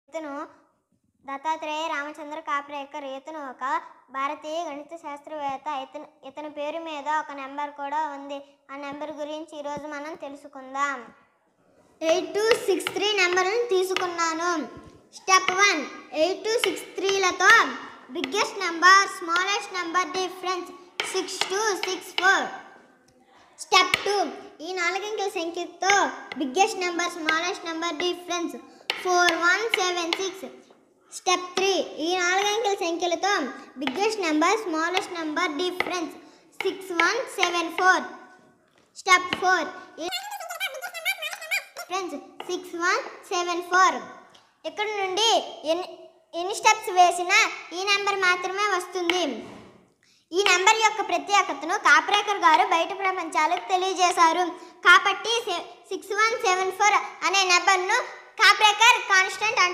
ఇతను దత్తాత్రేయ రామచంద్ర కాప్రేకర్. ఇతను ఒక భారతీయ గణిత శాస్త్రవేత్త. ఇతని పేరు మీద ఒక నెంబర్ కూడా ఉంది. ఆ నెంబర్ గురించి ఈరోజు మనం తెలుసుకుందాం. 8263 నెంబర్ని తీసుకున్నాను. స్టెప్ 1, 8263లతో biggest number smallest number difference 6264. Step 2, ఈ 4 అంకెల సంఖ్యతో biggest number smallest number difference 4176. Step 3, ఈ 4 అంకెల సంఖ్యలతో biggest number smallest number difference 6174. Step 4, ఈ డిఫరెన్స్ 6174. ఇక్కడ నుండి ఎన్ని స్టెప్స్ వేసినా ఈ నెంబర్ మాత్రమే వస్తుంది. ఈ నెంబర్ యొక్క ప్రత్యేకతను కాప్రేకర్ గారు బయట ప్రపంచాలకు తెలియజేశారు. కాబట్టి 6174 అనే నెంబర్ను కాప్రేకర్ కాన్స్టెంట్ అంటారు.